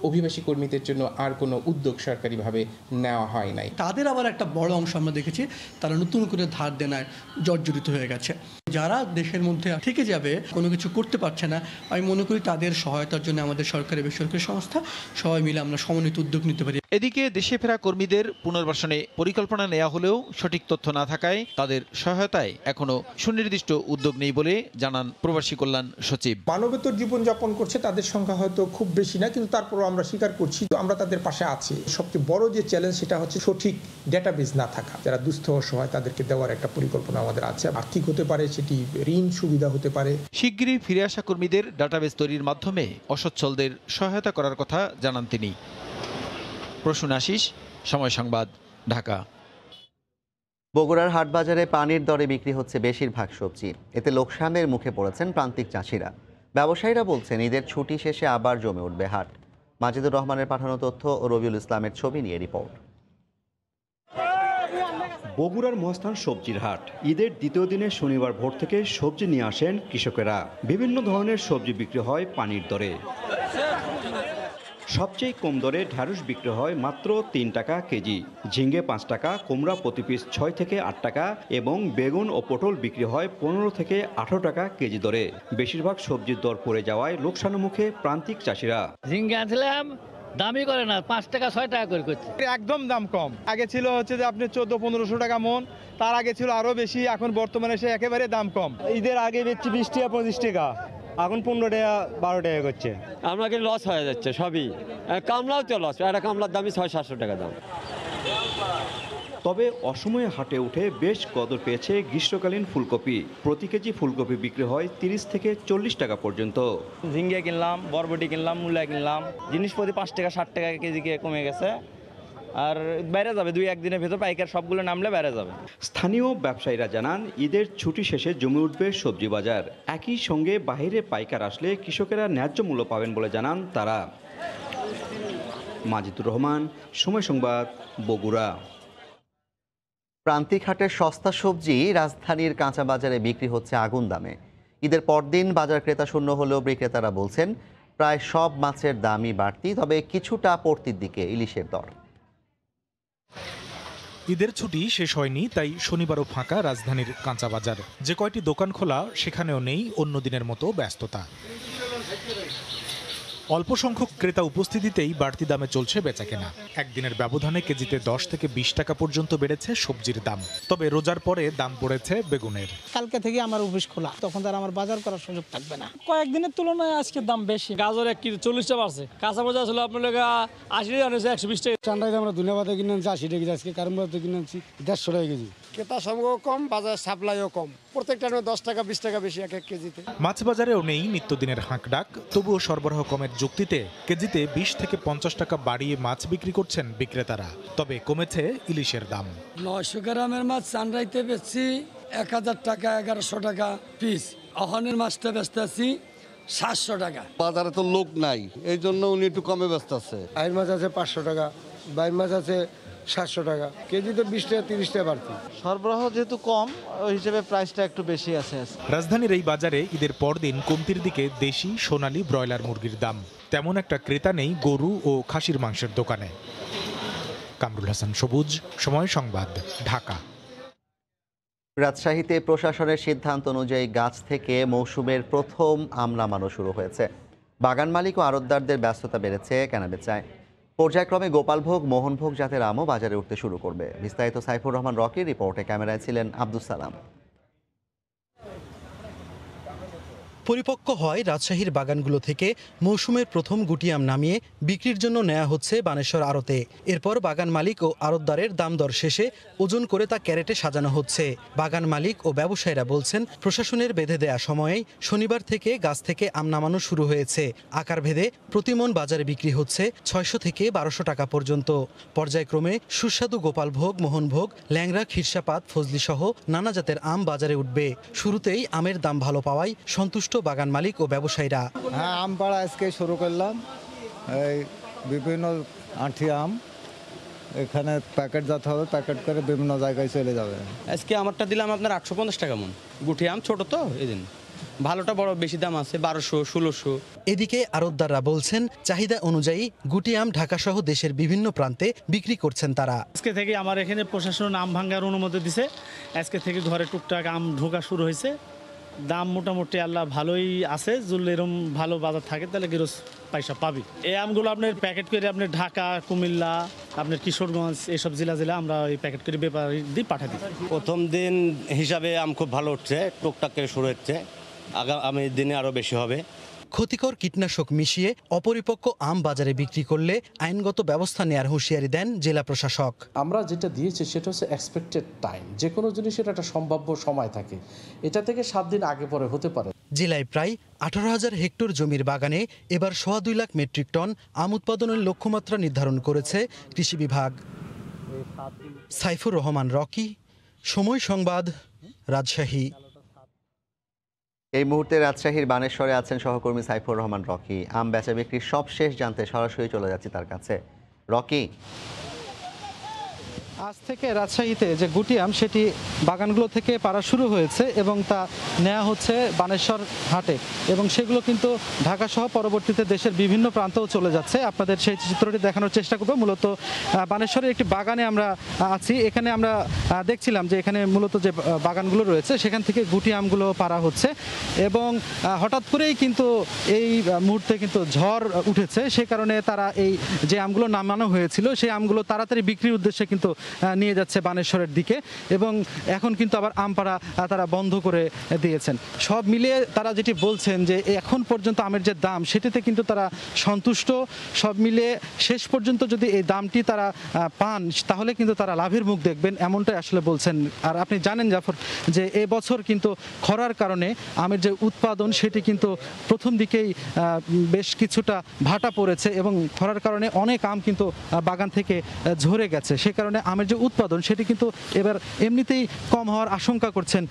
অভিবাসী কর্মীদের জন্য আর কোনো উদ্যোগ সরকারিভাবে নেওয়া হয় নাই। তাদের আবার একটা বড় অংশ আমরা দেখেছি, তারা নতুন করে ধার দেনায় জর্জরিত হয়ে গেছে। যারা দেশের মধ্যে থেকে যাবে, কোনো কিছু করতে পারছে না, আমি মনে করি তাদের সহায়তার জন্য আমাদের সরকারি বেসরকারি সংস্থা সবাই মিলে আমরা সমন্বিত উদ্যোগ নিতে পারি। এদিকে দেশে ফেরা কর্মীদের পুনর্বাসনে পরিকল্পনা নেওয়া হলেও সঠিক তথ্য না থাকায় তাদের সহায়তায় এখনো সুনির্দিষ্ট উদ্যোগ নেই বলে জানান প্রবাসী কল্যাণ সচিব। মানবেতর জীবনযাপন করছে তাদের সংখ্যা হয়তো খুব বেশি না, কিন্তু তারপরও আমরা স্বীকার করছি আমরা তাদের পাশে আছি। সবচেয়ে বড় যে চ্যালেঞ্জ সেটা হচ্ছে সঠিক ডেটাবেস না থাকা। যারা দুস্থ অসহায় তাদেরকে দেওয়ার একটা পরিকল্পনা আমাদের আছে। আর্থিক হতে পারে, সেটি ঋণ সুবিধা হতে পারে। শিগগিরই ফিরে আসা কর্মীদের ডাটাবেস তৈরির মাধ্যমে অসচ্ছলদের সহায়তা করার কথা জানান তিনি। প্রসূন আশিস, সময় সংবাদ, ঢাকা। বগুড়ার হাটবাজারে পানির দরে বিক্রি হচ্ছে বেশিরভাগ সবজি। এতে লোকসানের মুখে পড়েছেন প্রান্তিক চাষিরা। ব্যবসায়ীরা বলছেন, ঈদের ছুটি শেষে আবার জমে উঠবে হাট। মাজিদুর রহমানের পাঠানো তথ্য ও রবিউল ইসলামের ছবি নিয়ে রিপোর্ট। বগুড়ার মহাস্থান সবজির হাট। ঈদের দ্বিতীয় দিনে শনিবার ভোর থেকে সবজি নিয়ে আসেন কৃষকেরা। বিভিন্ন ধরনের সবজি বিক্রি হয় পানির দরে। সবচেয়ে কম দরে ঢ্যাঁড়স বিক্রি হয় মাত্র 3 টাকা কেজি, ঝিঙ্গে 5 টাকা, কুমড়া প্রতি পিস 6 থেকে 8 টাকা এবং বেগুন ও পটল বিক্রি হয় 15 থেকে 18 টাকা কেজি দরে। বেশিরভাগ সবজির দর পড়ে যাওয়ায় লোকসানের মুখে প্রান্তিক চাষিরা। ঝিঙ্গে আনছিলাম, দামই করে না, 5 টাকা 6 টাকা করে করছে। একদম দাম কম। আগে ছিল হচ্ছে যে আপনি 1400-1500 টাকা মন, তার আগে ছিল আরো বেশি, এখন বর্তমানে সে একেবারে দাম কম। ঈদের আগে বেচছি 20 টাকা 25 টাকা, এখন 15 টাকা 12 টাকা করছে। আমাকে লস হয়ে যাচ্ছে সবই, কামলাও তো লস। একটা কামলার দামই 600-700 টাকা দাম। তবে অসময়ে হাটে উঠে বেশ কদর পেয়েছে গ্রীষ্মকালীন ফুলকপি। প্রতি কেজি ফুলকপি বিক্রি হয় 30 থেকে 40 টাকা পর্যন্ত। ঝিঙ্গে কিনলাম, বরবটি কিনলাম, মূলা কিনলাম, জিনিস প্রতি 5 টাকা 60 টাকা কেজি কমে গেছে। আর বেড়ে যাবে 2-1 দিনের ভেতর পাইকার সবগুলো নামলে বেড়ে যাবে। স্থানীয় ব্যবসায়ীরা জানান ঈদের ছুটি শেষে জমে উঠবে সবজি বাজার। একই সঙ্গে বাইরে পাইকার আসলে কৃষকেরা ন্যায্য মূল্য পাবেন বলে জানান তারা। মাজিদুর রহমান, সময় সংবাদ, বগুড়া। প্রান্তিক হাটের সস্তা সবজি রাজধানীর কাঁচা বাজারে বিক্রি হচ্ছে আগুন দামে। ঈদের পরদিন বাজার ক্রেতা শূন্য হলেও বিক্রেতারা বলছেন প্রায় সব মাছের দামই বাড়তি, তবে কিছুটা পড়তির দিকে ইলিশের দর। ঈদের ছুটি শেষ হয়নি, তাই শনিবারও ফাঁকা রাজধানীর কাঁচা বাজার। যে কয়টি দোকান খোলা সেখানেও নেই অন্য দিনের মতো ব্যস্ততা। অল্প সংখ্যক ক্রেতা উপস্থিতিতেই বাড়তি দামে চলছে বেচাকেনা। একদিনের ব্যবধানে কেজিতে 10 থেকে 20 টাকা পর্যন্ত বেড়েছে সবজির দাম। তবে রোজার পরে দাম পড়েছে বেগুনের। কালকে থেকে আমার অফিস খোলা, তখন তার আমার বাজার করার সুযোগ থাকবে না। কয়েকদিনের তুলনায় আজকে দাম বেশি। গাজর 1 কেজি 40 টাকা বাড়ছে। কাঁচা মরিচ ছিল আপনার 80 টাকা, 120 টাকা। চান্দাইতে আমরা ধন্যবাদে কিনে আনছি 80 টাকা, আজকে কারণ কিনে আনছি 150 টাকা কেজি। ক্রেতা সংখ্যাও কম, বাজার সাপ্লাইও কম। প্রত্যেকটা 10 টাকা 20 টাকা বেশি এক কেজিতে। মাছ বাজারেও নেই নিত্যদিনের হাঁকডাক, তবুও সরবরাহ কমের যুক্তিতে কেজিতে 20 থেকে 50 টাকা বাড়িয়ে মাছ বিক্রি করছেন বিক্রেতারা। তবে কমেছে ইলিশের দাম। 900 গ্রামের মাছ চান্দাইতে বেচছি 1000 টাকা, 1100 টাকা পিস। অহনের মাছটা বেচতে আছি 700 টাকা। বাজারে তো লোক নাই, এই জন্য উনি একটু কমে ব্যস্ত আছে। আইন মাছ আছে 500 টাকা, বাইন মাছ আছে 700 টাকা কেজিতে, 20 টাকা 30 টাকা বাড়তি। সরবরাহ যেহেতু কম, ওই হিসেবে প্রাইসটা একটু বেশি আছে। রাজধানীর এই বাজারে ঈদের পরদিন কমতির দিকে দেশি, সোনালী, ব্রয়লার মুরগির দাম। তেমন একটা ক্রেতা নেই গরু ও খাসির মাংসের দোকানে। কামরুল হাসান সবুজ, সময় সংবাদ, ঢাকা। রাজশাহীতে প্রশাসনের সিদ্ধান্ত অনুযায়ী গাছ থেকে মৌসুমের প্রথম আম নামানো শুরু হয়েছে। বাগান মালিক ও আড়তদারদের ব্যস্ততা বেড়েছে কেনাবেচায়। পর্যায়ক্রমে গোপালভোগ, মোহনভোগ জাতের আমও বাজারে উঠতে শুরু করবে। বিস্তারিত সাইফুর রহমান রকির রিপোর্টে, ক্যামেরায় ছিলেন আব্দুস সালাম। পরিপক্ক হয় রাজশাহীর বাগানগুলো থেকে মৌসুমের প্রথম গুটি আম নামিয়ে বিক্রির জন্য নেওয়া হচ্ছে বানেশ্বর আড়তে। এরপর বাগান মালিক ও আড়তদারের দাম দর শেষে ওজন করে তা ক্যারেটে সাজানো হচ্ছে। বাগান মালিক ও ব্যবসায়ীরা বলছেন প্রশাসনের বেঁধে দেয়া সময়েই শনিবার থেকে গাছ থেকে আম নামানো শুরু হয়েছে। আকার ভেদে প্রতিমন বাজারে বিক্রি হচ্ছে 600 থেকে 1200 টাকা পর্যন্ত। পর্যায়ক্রমে সুস্বাদু গোপালভোগ, মোহনভোগ, ল্যাংড়া, খিরসাপাত, ফজলি সহ নানা জাতের আম বাজারে উঠবে। শুরুতেই আমের দাম ভালো পাওয়ায় সন্তুষ্ট বাগান মালিক ও ব্যবসায়ীরা। হ্যাঁ, আম পাড়া আজকে শুরু করলাম। এই বিভিন্ন আঁঠি আম এখানে প্যাকেটজাত হবে, প্যাকেট করে বিভিন্ন জায়গায় চলে যাবে। আজকে আমারটা দিলাম আপনার 850 টাকা মন। গুটি আম ছোট তো, এদিন ভালোটা বড় বেশি দাম আছে 1200, 1600। এদিকে আড়তদাররা বলছেন চাহিদা অনুযায়ী গুটি আম ঢাকা সহ দেশের বিভিন্ন প্রান্তে বিক্রি করছেন তারা। আজকে থেকে আমার এখানে প্রশাসন আম ভাঙার অনুমতি দিছে। আজকে থেকে ঘরে টুকটাক আম ঢোকা শুরু হয়েছে। দাম মোটামুটি আল্লাহ ভালোই আছে। যদি এরকম ভালো বাজার থাকে তাহলে গেরস পয়সা পাবি। এই আমগুলো আপনার প্যাকেট করে আপনার ঢাকা, কুমিল্লা, আপনার কিশোরগঞ্জ এইসব জেলা আমরা ওই প্যাকেট করে ব্যাপারী দিয়ে পাঠিয়ে দিই। প্রথম দিন হিসাবে আম খুব ভালো উঠছে, টুকটাক করে শুরু হচ্ছে। আগামী দিনে আরও বেশি হবে। ক্ষতিকর কীটনাশক মিশিয়ে অপরিপক্ক আম বাজারে বিক্রি করলে আইনগত ব্যবস্থা নেয়ার হুঁশিয়ারি দেন জেলা প্রশাসক। আমরা যেটা দিয়েছি সেটা হচ্ছে এক্সপেক্টেড টাইম। যে কোনো জিনিসের একটা সম্ভাব্য সময় থাকে, এটা থেকে 7 দিন আগে পরে হতে পারে। জেলায় প্রায় 18,000 হেক্টর জমির বাগানে এবার 2.25 লাখ মেট্রিক টন আম উৎপাদনের লক্ষ্যমাত্রা নির্ধারণ করেছে কৃষি বিভাগ। সাইফুর রহমান রকি, সময় সংবাদ, রাজশাহী। এই মুহূর্তে রাজশাহীর বানেশ্বরে আছেন সহকর্মী সাইফুর রহমান রকি। আম বেচা বিক্রির সব শেষ জানতে সরাসরি চলে যাচ্ছি তার কাছে। রকি, আজ থেকে রাজশাহীতে যে গুটি আম সেটি বাগানগুলো থেকে পাড়া শুরু হয়েছে এবং তা নেওয়া হচ্ছে বানেশ্বর হাটে, এবং সেগুলো কিন্তু ঢাকা সহ পরবর্তীতে দেশের বিভিন্ন প্রান্তেও চলে যাচ্ছে। আপনাদের সেই চিত্রটি দেখানোর চেষ্টা করব। মূলত বানেশ্বরের একটি বাগানে আমরা আছি। এখানে আমরা দেখছিলাম যে এখানে মূলত যে বাগানগুলো রয়েছে সেখান থেকে গুটি আমগুলো পাড়া হচ্ছে, এবং হঠাৎ করেই কিন্তু এই মুহূর্তে কিন্তু ঝড় উঠেছে। সে কারণে তারা এই যে আমগুলো নামানো হয়েছিল সেই আমগুলো তাড়াতাড়ি বিক্রির উদ্দেশ্যে কিন্তু নিয়ে যাচ্ছে বানেশ্বরের দিকে, এবং এখন কিন্তু আবার আমপাড়া তারা বন্ধ করে দিয়েছেন। সব মিলিয়ে তারা যেটি বলছেন যে এখন পর্যন্ত আমের যে দাম সেটিতে কিন্তু তারা সন্তুষ্ট। সব মিলিয়ে শেষ পর্যন্ত যদি এই দামটি তারা পান তাহলে কিন্তু তারা লাভের মুখ দেখবেন, এমনটাই আসলে বলছেন। আর আপনি জানেন জাফর যে এবছর কিন্তু খরার কারণে আমের যে উৎপাদন সেটি কিন্তু প্রথম দিকেই বেশ কিছুটা ভাটা পড়েছে, এবং খরার কারণে অনেক আম কিন্তু বাগান থেকে ঝরে গেছে। সে কারণে আমের যে উৎপাদন সেটি কিন্তু এবার এমনিতেই কম হওয়ার আশঙ্কা করছেন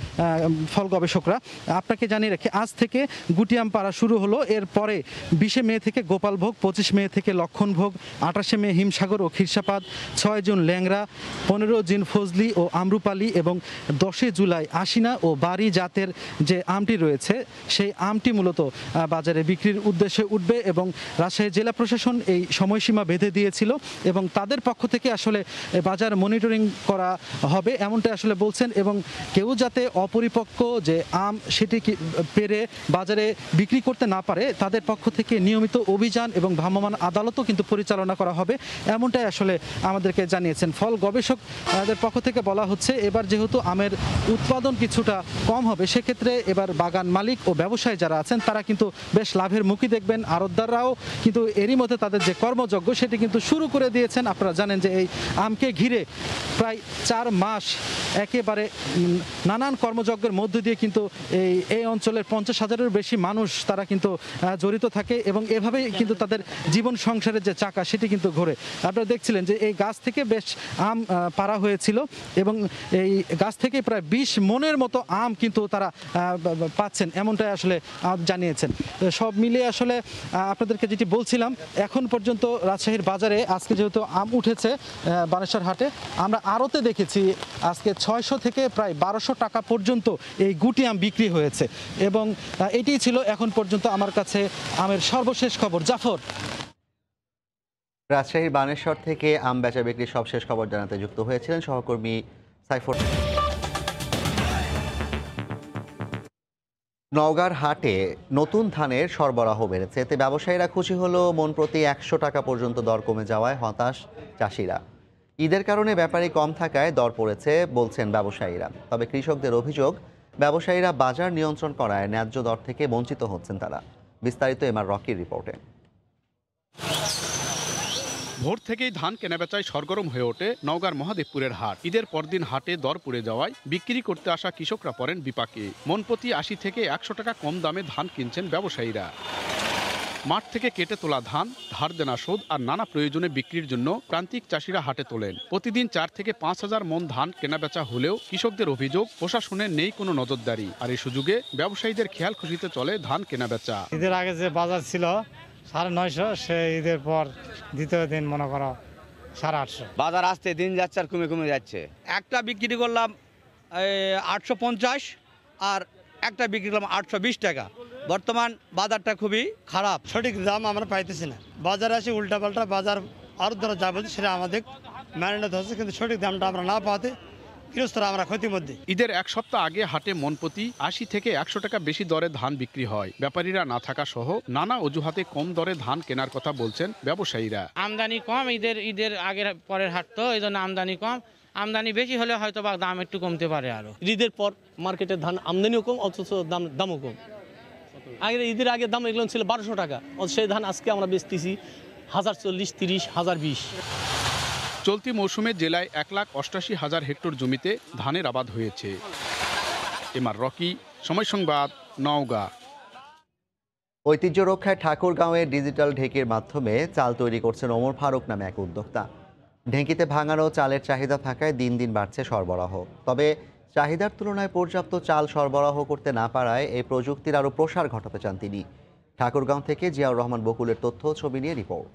ফল গবেষকরা। আপনাকে জানিয়ে রাখি, আজ থেকে গুটি আম পাড়া শুরু হলো। এরপরে 20 মে থেকে গোপালভোগ, 25 মে থেকে লক্ষণভোগ, 28 মে হিমসাগর ও ক্ষীরসাপাত, 6 জুন ল্যাংড়া, 15 জুন ফজলি ও আমরুপালি এবং 10 জুলাই আশিনা ও বাড়ি জাতের যে আমটি রয়েছে সেই আমটি মূলত বাজারে বিক্রির উদ্দেশ্যে উঠবে, এবং রাজশাহী জেলা প্রশাসন এই সময়সীমা বেঁধে দিয়েছিল এবং তাদের পক্ষ থেকে আসলে বাজার মনিটরিং করা হবে এমনটা আসলে বলছেন। এবং কেউ যাতে অপরিপক্ক যে আম সেটি পেরে বাজারে বিক্রি করতে না পারে তাদের পক্ষ থেকে নিয়মিত অভিযান এবং ভ্রাম্যমাণ আদালতও কিন্তু পরিচালনা করা হবে, এমনটাই আসলে আমাদেরকে জানিয়েছেন। ফল গবেষকদের পক্ষ থেকে বলা হচ্ছে এবার যেহেতু আমের উৎপাদন কিছুটা কম হবে সেক্ষেত্রে এবার বাগান মালিক ও ব্যবসায়ী যারা আছেন তারা কিন্তু বেশ লাভের মুখই দেখবেন। আড়তদাররাও কিন্তু এরই মধ্যে তাদের যে কর্মযজ্ঞ সেটি কিন্তু শুরু করে দিয়েছেন। আপনারা জানেন যে এই আমকে ঘিরে প্রায় 4 মাস একেবারে নানান কর্মযজ্ঞের মধ্য দিয়ে কিন্তু এই অঞ্চলের 50,000-এর বেশি মানুষ তারা কিন্তু জড়িত থাকে, এবং এভাবেই কিন্তু তাদের জীবন সংসারের যে চাকা সেটি কিন্তু ঘোরে। আপনারা দেখছিলেন যে এই গাছ থেকে বেশ আম পাড়া হয়েছিল এবং এই গাছ থেকে প্রায় 20 মনের মতো আম কিন্তু তারা পাচ্ছেন, এমনটাই আসলে জানিয়েছেন। সব মিলিয়ে আসলে আপনাদেরকে যেটি বলছিলাম, এখন পর্যন্ত রাজশাহীর বাজারে আজকে যেহেতু আম উঠেছে বানেশ্বর হাটে, আমরা আড়তে দেখেছি আজকে 600 থেকে প্রায় 1200 টাকা পর্যন্ত এই গুটি আম বিক্রি হয়েছে, এবং এটিই ছিল এখন পর্যন্ত আমার কাছে আমের সর্বশেষ খবর। জাফর। রাজশাহীর বানেশ্বর থেকে আম বেচা বিক্রির সবশেষ খবর জানাতে যুক্ত হয়েছিলেন সহকর্মী সাইফুর। নওগাঁর হাটে নতুন ধানের সরবরাহ বেড়েছে, এতে ব্যবসায়ীরা খুশি হলেও মন প্রতি 100 টাকা পর্যন্ত দর কমে যাওয়ায় হতাশ চাষিরা। ঈদের কারণে ব্যাপারী কম থাকায় দর পড়েছে বলছেন ব্যবসায়ীরা। তবে কৃষকদের অভিযোগ, ব্যবসায়ীরা বাজার নিয়ন্ত্রণ করায় ন্যায্য দর থেকে বঞ্চিত হচ্ছেন তারা। বিস্তারিত এমআর রকির রিপোর্টে। ভোর থেকেই ধান কেনাবেচায় সরগরম হয়ে ওঠে নওগাঁর মহাদেবপুরের হাট। ঈদের পরদিন হাটে দর পড়ে যাওয়ায় বিক্রি করতে আসা কৃষকরা পড়েন বিপাকে। মনপ্রতি 80 থেকে 100 টাকা কম দামে ধান কিনছেন ব্যবসায়ীরা। মাঠ থেকে কেটে তোলা ধান, ধার দেনা শোধ আর নানা প্রয়োজনে বিক্রির জন্য প্রান্তিক চাষিরা হাটে তোলেন। প্রতিদিন 4 থেকে 5,000 মন ধান কেনাবেচা হলেও কৃষকদের অভিযোগ, প্রশাসনের নেই কোনো নজরদারি। আর এই সুযোগে ব্যবসায়ীদের খেয়াল খুশিতে চলে ধান কেনাবেচা। ঈদের আগে যে বাজার ছিল 950, সে ঈদের পর দ্বিতীয় দিন মনে করো 850। বাজার আসতে দিন যাচ্ছে আর কমে যাচ্ছে। একটা বিক্রি করলাম 850 আর একটা বিক্রি করলাম 820 টাকা। বর্তমান বাজারটা খুবই খারাপ, সঠিক দাম আমরা পাইতেছি না। বাজারে আসে উল্টাপাল্টা বাজার আরো ধরা যা বলছে সেটা আমাদের ম্যানেজ হচ্ছে, কিন্তু সঠিক দামটা আমরা না পাওয়াতে গৃহস্থরা আমরা ক্ষতির মধ্যে। ঈদের 1 সপ্তাহ আগে হাটে মনপ্রতি 80 থেকে 100 টাকা বেশি দরে ধান বিক্রি হয়। ব্যাপারীরা না থাকা সহ নানা অজুহাতে কম দরে ধান কেনার কথা বলছেন ব্যবসায়ীরা। আমদানি কম, ঈদের আগের পরের হাট তো এই জন্য আমদানি কম। আমদানি বেশি হলে হয়তো বা দাম একটু কমতে পারে। আরো ঈদের পর মার্কেটে ধান আমদানিও কম, অথচ দামও কম। ঈদের আগে দাম এগুলো ছিল 1200 টাকা, সেই ধান আজকে আমরা বেচতেছি 1040, 30, 1020। চলতি মৌসুমে জেলায় 1,88,000 হেক্টর জমিতে ধানের আবাদ হয়েছে। এমআর রকি, সময় সংবাদ, নওগাঁ। ঐতিহ্য রক্ষায় ঠাকুরগাঁওয়ে ডিজিটাল ঢেঁকির মাধ্যমে চাল তৈরি করছেন ওমর ফারুক নামে এক উদ্যোক্তা। ঢেঁকিতে ভাঙানো চালের চাহিদা থাকায় দিন দিন বাড়ছে সরবরাহ। তবে চাহিদার তুলনায় পর্যাপ্ত চাল সরবরাহ করতে না পারায় এই প্রযুক্তির আরও প্রসার ঘটাতে চান তিনি। ঠাকুরগাঁও থেকে জিয়াউর রহমান বকুলের তথ্য ছবি নিয়ে রিপোর্ট।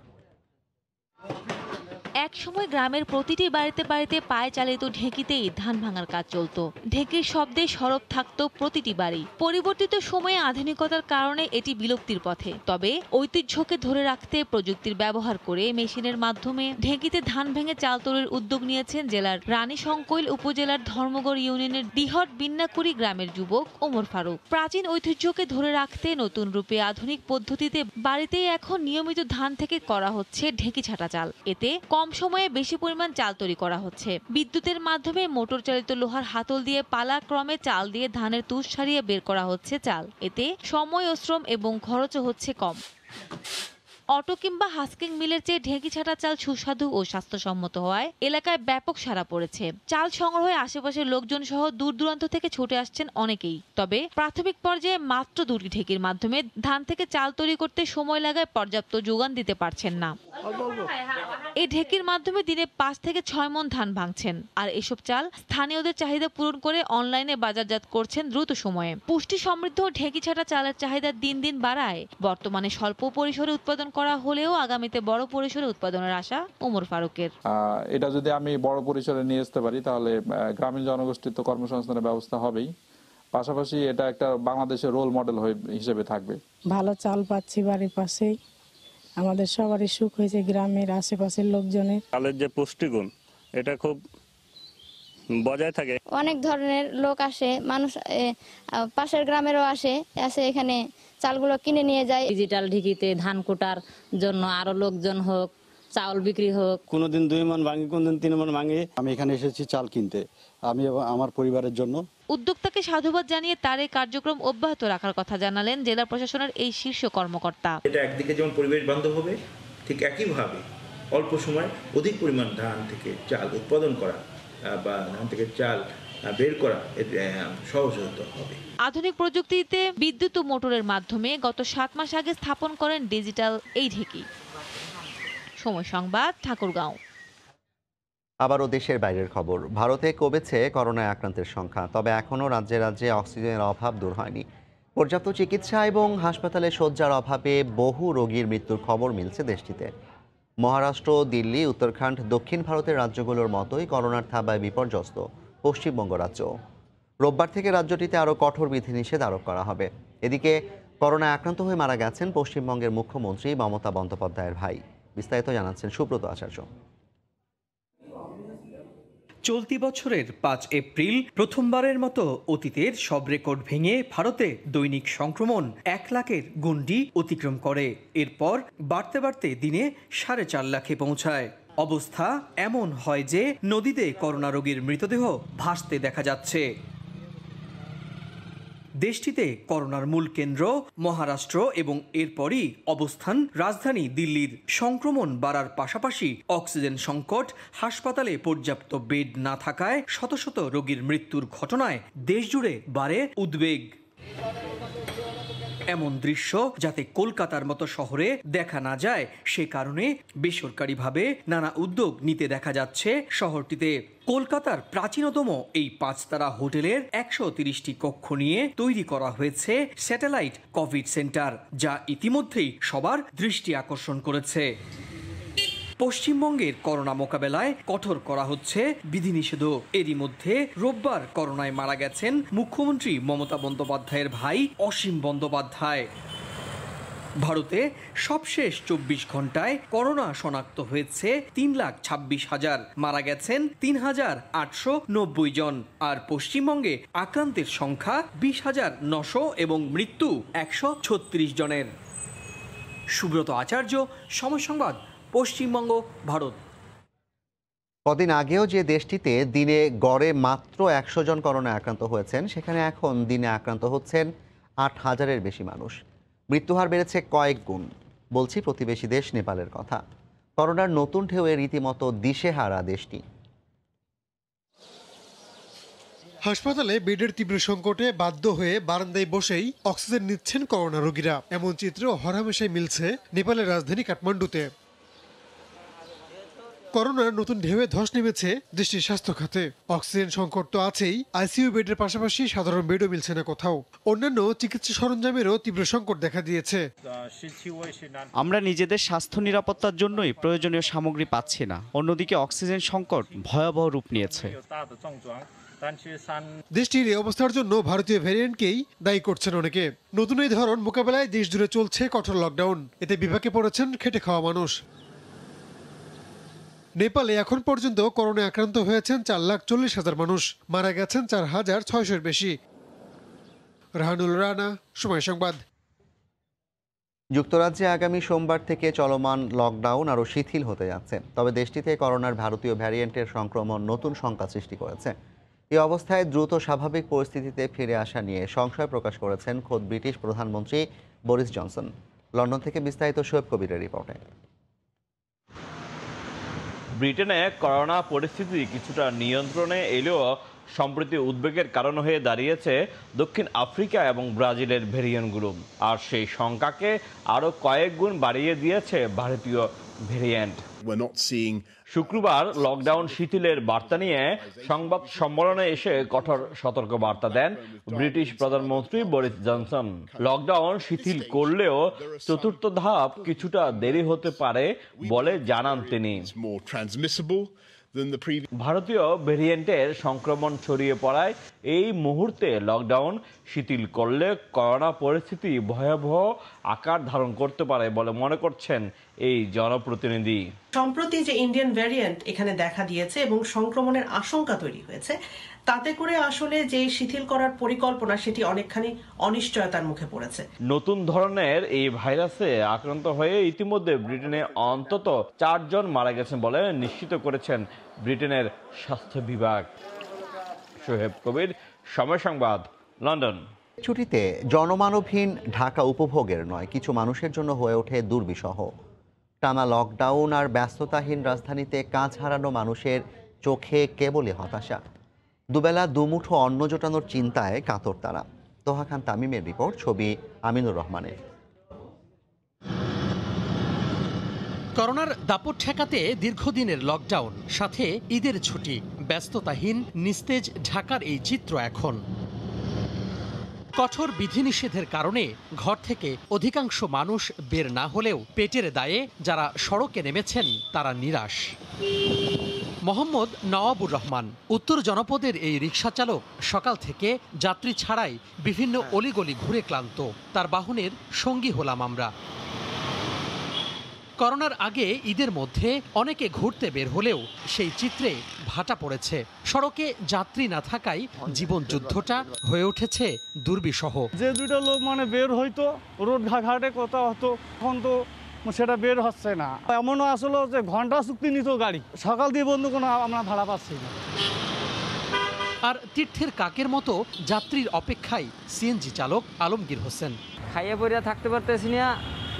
এক সময় গ্রামের প্রতিটি বাড়িতে বাড়িতে পায়ে চালিত ঢেঁকিতেই ধান ভাঙার কাজ চলত। ঢেঁকির শব্দে সরব থাকত প্রতিটি বাড়ি। পরিবর্তিত সময়ে আধুনিকতার কারণে এটি বিলুপ্তির পথে। তবে ঐতিহ্যকে ধরে রাখতে প্রযুক্তির ব্যবহার করে মেশিনের মাধ্যমে ঢেঁকিতে ধান ভেঙে চাল তৈরির উদ্যোগ নিয়েছেন জেলার রানীশংকৈল উপজেলার ধর্মগড় ইউনিয়নের দিহট বিন্নাকুড়ি গ্রামের যুবক ওমর ফারুক। প্রাচীন ঐতিহ্যকে ধরে রাখতে নতুন রূপে আধুনিক পদ্ধতিতে বাড়িতেই এখন নিয়মিত ধান থেকে করা হচ্ছে ঢেঁকি ছাটা চাল। এতে কম সময়ে বেশি পরিমাণ চাল তৈরি করা হচ্ছে। বিদ্যুতের মাধ্যমে মোটর চালিত লোহার হাতল দিয়ে পালাক্রমে চাল দিয়ে ধানের তুষ ছাড়িয়ে বের করা হচ্ছে চাল। এতে সময় ও শ্রম এবং খরচও হচ্ছে কম। অটো কিংবা হাস্কিং মিলের চেয়ে ঢেঁকি ছাটা চাল সুস্বাদু ও স্বাস্থ্যসম্মত হওয়ায় এলাকায় ব্যাপক সাড়া পড়েছে। চাল সংগ্রহে আশেপাশের লোকজন সহ দূর দূরান্ত থেকে ছুটে আসছেন অনেকেই। তবে প্রাথমিক পর্যায়ে মাত্র 2টি ঢেঁকির মাধ্যমে ধান থেকে চাল তৈরি করতে সময় লাগায় পর্যাপ্ত যোগান দিতে পারছেন না। এই ঢেঁকির মাধ্যমে দিনে 5 থেকে 6 মণ ধান ভাঙছেন। আর এসব চাল স্থানীয়দের চাহিদা পূরণ করে অনলাইনে বাজারজাত করছেন দ্রুত সময়ে। পুষ্টি সমৃদ্ধ ঢেঁকি ছাটা চালের চাহিদা দিন দিন বাড়ায় বর্তমানে স্বল্প পরিসরে উৎপাদন করা হলেও আগামীতে বড় পরিসরে উৎপাদনের আশা ওমর ফারুকের। এটা যদি আমি বড় পরিসরে নিয়ে আসতে পারি তাহলে গ্রামীণ জনগোষ্ঠীর তো কর্মসংস্থানের ব্যবস্থা হবেই, পাশাপাশি এটা একটা বাংলাদেশের রোল মডেল হিসেবে থাকবে। ভালো চাল পাচ্ছি বাড়ির পাশেই, আমাদের সবারই সুখ হয়েছে, গ্রামের আশেপাশের লোকজনের। চালের যে পুষ্টিগুণ এটা খুব বজায় থাকে। অনেক ধরনের লোক আসে, মানুষ পাশের গ্রামেরও আসে এখানে চালগুলো কিনে নিয়ে যায়। ডিজিটাল ঢিকিতে ধান কোটার জন্য আরো লোকজন হোক, চাউল বিক্রি হোক। কোনোদিন 2 মণ ভাঙে, কোনোদিন 3 মণ ভাঙে। আমি এখানে এসেছি চাল কিনতে, আমি এবং আমার পরিবারের জন্য। উদ্যোক্তাকে সাধুবাদ জানিয়ে তার এই কার্যক্রম অব্যাহত রাখার কথা জানালেন জেলা প্রশাসনের এই শীর্ষ কর্মকর্তা। এটা একদিকে যেমন পরিবেশ বান্ধব হবে, ঠিক একইভাবে অল্প সময় অধিক পরিমাণ ধান থেকে চাল উৎপাদন করা বা ধান থেকে চাল বের করা সহজ হতে হবে। আধুনিক প্রযুক্তিতে বিদ্যুৎ ও মোটরের মাধ্যমে গত 7 মাস আগে স্থাপন করেন ডিজিটাল এই ঢেঁকি। সময় সংবাদ, ঠাকুরগাঁও। আবারও দেশের বাইরের খবর। ভারতে কমেছে করোনায় আক্রান্তের সংখ্যা, তবে এখনও রাজ্যে রাজ্যে অক্সিজেনের অভাব দূর হয়নি। পর্যাপ্ত চিকিৎসা এবং হাসপাতালে শয্যার অভাবে বহু রোগীর মৃত্যুর খবর মিলছে দেশটিতে। মহারাষ্ট্র, দিল্লি, উত্তরাখণ্ড, দক্ষিণ ভারতের রাজ্যগুলোর মতোই করোনার থাবায় বিপর্যস্ত পশ্চিমবঙ্গ রাজ্য। রোববার থেকে রাজ্যটিতে আরও কঠোর বিধিনিষেধ আরোপ করা হবে। এদিকে করোনায় আক্রান্ত হয়ে মারা গেছেন পশ্চিমবঙ্গের মুখ্যমন্ত্রী মমতা বন্দ্যোপাধ্যায়ের ভাই। বিস্তারিত জানাচ্ছেন সুব্রত আচার্য। চলতি বছরের 5 এপ্রিল প্রথমবারের মতো অতীতের সব রেকর্ড ভেঙে ভারতে দৈনিক সংক্রমণ 1 লাখের গণ্ডি অতিক্রম করে। এরপর বাড়তে বাড়তে দিনে 4.5 লাখে পৌঁছায়। অবস্থা এমন হয় যে নদীতে করোনা রোগীর মৃতদেহ ভাসতে দেখা যাচ্ছে। দেশটিতে করোনার মূল কেন্দ্র মহারাষ্ট্র এবং এরপরই অবস্থান রাজধানী দিল্লির। সংক্রমণ বাড়ার পাশাপাশি অক্সিজেন সংকট, হাসপাতালে পর্যাপ্ত বেড না থাকায় শত শত রোগীর মৃত্যুর ঘটনায় দেশজুড়ে বাড়ে উদ্বেগ। এমন দৃশ্য যাতে কলকাতার মতো শহরে দেখা না যায়, সে কারণে বেসরকারিভাবে নানা উদ্যোগ নিতে দেখা যাচ্ছে শহরটিতে। কলকাতার প্রাচীনতম এই 5 তারা হোটেলের 130টি কক্ষ নিয়ে তৈরি করা হয়েছে স্যাটেলাইট কোভিড সেন্টার, যা ইতিমধ্যেই সবার দৃষ্টি আকর্ষণ করেছে। পশ্চিমবঙ্গের করোনা মোকাবেলায় কঠোর করা হচ্ছে বিধিনিষেধ। এরই মধ্যে রোববার করোনায় মারা গেছেন মুখ্যমন্ত্রী মমতা বন্দ্যোপাধ্যায়ের ভাই অসীম বন্দ্যোপাধ্যায়। ভারতে সবশেষ 24 ঘন্টায় করোনা শনাক্ত হয়েছে 3,26,000, মারা গেছেন 3,890 জন। আর পশ্চিমবঙ্গে আক্রান্তের সংখ্যা 20,900 এবং মৃত্যু 136 জনের। সুব্রত আচার্য, সময় সংবাদ, পশ্চিমবঙ্গ, ভারত। কদিন আগেও যে দেশটিতে দিনে গড়ে মাত্র 100 জন করোনায় আক্রান্ত হয়েছেন, সেখানে এখন দিনে আক্রান্ত হচ্ছেন 8,000-এর বেশি মানুষ। মৃত্যুহার বেড়েছে কয়েক গুণ। বলছি প্রতিবেশী দেশ নেপালের কথা। করোনার নতুন ঢেউয়ে রীতিমতো দিশেহারা দেশটি। হাসপাতালে বেডের তীব্র সংকটে বাধ্য হয়ে বারান্দায় বসেই অক্সিজেন নিচ্ছেন করোনা রোগীরা। এমন চিত্র হরহামেশাই মিলছে নেপালের রাজধানী কাঠমান্ডুতে। করোনার নতুন ঢেউয়ে ধস নেমেছে দেশটির স্বাস্থ্য খাতে। অক্সিজেন সংকট তো আছেই, আইসিইউ বেডের পাশাপাশি সাধারণ বেডও মিলছে না কোথাও। অন্যান্য চিকিৎসা সরঞ্জামেরও তীব্র সংকট দেখা দিয়েছে। আমরা নিজেদের স্বাস্থ্য নিরাপত্তার জন্যই প্রয়োজনীয় সামগ্রী পাচ্ছি না। অন্যদিকে অক্সিজেন সংকট ভয়াবহ রূপ নিয়েছে। দেশটির এই অবস্থার জন্য ভারতীয় ভ্যারিয়েন্টকেই দায়ী করছেন অনেকে। নতুন এই ধরন মোকাবেলায় দেশ জুড়ে চলছে কঠোর লকডাউন। এতে বিপাকে পড়েছেন খেটে খাওয়া মানুষ। নেপালে এখন পর্যন্ত করোনায় আক্রান্ত হয়েছেন 4,40,000 মানুষ, মারা গেছেন 4,600-এর বেশি। রাহানুল রানা, সময় সংবাদ। যুক্তরাজ্যে আগামী সোমবার থেকে চলমান লকডাউন আরও শিথিল হতে যাচ্ছে। তবে দেশটিতে করোনার ভারতীয় ভ্যারিয়েন্টের সংক্রমণ নতুন শঙ্কা সৃষ্টি করেছে। এই অবস্থায় দ্রুত স্বাভাবিক পরিস্থিতিতে ফিরে আসা নিয়ে সংশয় প্রকাশ করেছেন খোদ ব্রিটিশ প্রধানমন্ত্রী বরিস জনসন। লন্ডন থেকে বিস্তারিত শোয়েব কবিরের রিপোর্টে। ব্রিটেনে করোনা পরিস্থিতি কিছুটা নিয়ন্ত্রণে এলেও সম্প্রতি উদ্বেগের কারণ হয়ে দাঁড়িয়েছে দক্ষিণ আফ্রিকা এবং ব্রাজিলের ভেরিয়েন্টগুলো। আর সেই সংখ্যাকে আরও কয়েক গুণ বাড়িয়ে দিয়েছে ভারতীয় ভেরিয়েন্ট। শুক্রবার লকডাউন শিথিলের বার্তা নিয়ে সংবাদ সম্মেলনে এসে কঠোর সতর্ক বার্তা দেন ব্রিটিশ প্রধানমন্ত্রী বরিস জনসন। লকডাউন শিথিল করলেও চতুর্থ ধাপ কিছুটা দেরি হতে পারে বলে জানান তিনি। ভারতীয় ভেরিয়েন্টের সংক্রমণ ছড়িয়ে পড়ায় এই মুহূর্তে লকডাউন শিথিল করলে করোনা পরিস্থিতি ভয়াবহ আকার ধারণ করতে পারে বলে মনে করছেন এই জনপ্রতিনিধি। সম্প্রতি যে ইন্ডিয়ান ভ্যারিয়েন্ট এখানে দেখা দিয়েছে এবং সংক্রমণের আশঙ্কা তৈরি হয়েছে, তাতে করে আসলে যে শিথিল করার পরিকল্পনা সেটি অনেকখানি অনিশ্চয়তার মুখে পড়েছে। নতুন ধরনের এই ভাইরাসে আক্রান্ত হয়ে ইতিমধ্যে ব্রিটেনে অন্তত 4 জন মারা গেছেন বলে নিশ্চিত করেছেন ব্রিটেনের স্বাস্থ্য বিভাগ। শোয়েব কবির, সময় সংবাদ, লন্ডন। ছুটিতে জনমানবহীন ঢাকা উপভোগের নয়, কিছু মানুষের জন্য হয়ে ওঠে দুর্বিষহ। টানা লকডাউন আর ব্যস্ততাহীন রাজধানীতে কাজ হারানো মানুষের চোখে কেবলই হতাশা। দুবেলা দুমুঠো অন্ন জোটানোর চিন্তায় কাতর তারা। তোহা খান তামিমের রিপোর্ট, ছবি আমিনুর রহমানের। করোনার দাপট ঠেকাতে দীর্ঘদিনের লকডাউন, সাথে ঈদের ছুটি, ব্যস্ততাহীন নিস্তেজ ঢাকার এই চিত্র এখন। কঠোর বিধিনিষেধের কারণে ঘর থেকে অধিকাংশ মানুষ বের না হলেও পেটের দায়ে যারা সড়কে নেমেছেন তারা নিরাশ। মোহাম্মদ নওয়াবুর রহমান উত্তর জনপদের এই রিকশা চালক সকাল থেকে যাত্রী ছাড়াই বিভিন্ন অলিগলি ঘুরে ক্লান্ত। তার বাহনের সঙ্গী হলাম আমরা। করোনার আগে ঈদের মধ্যে অনেকে ঘুরতে বের হলেও সেই চিত্রে ভাটা পড়েছে। সড়কে যাত্রী না থাকায় জীবন যুদ্ধটা হয়ে উঠেছে দুর্বিষহ। যে দুটো লোক বের হইতো রোড ঘাটে কোথাও হতো, এখন তো সেটা বের হচ্ছে না। এমনও আসলে যে ঘন্টা চুক্তি নিত গাড়ি, সকাল দিয়ে বন্ধু কোনো আমরা ভাড়া পাচ্ছি না। আর তীর্থের কাকের মতো যাত্রীর অপেক্ষায় সিএনজি চালক আলমগীর হোসেন। খাইয়ে পড়িয়া থাকতে পারতেছি না,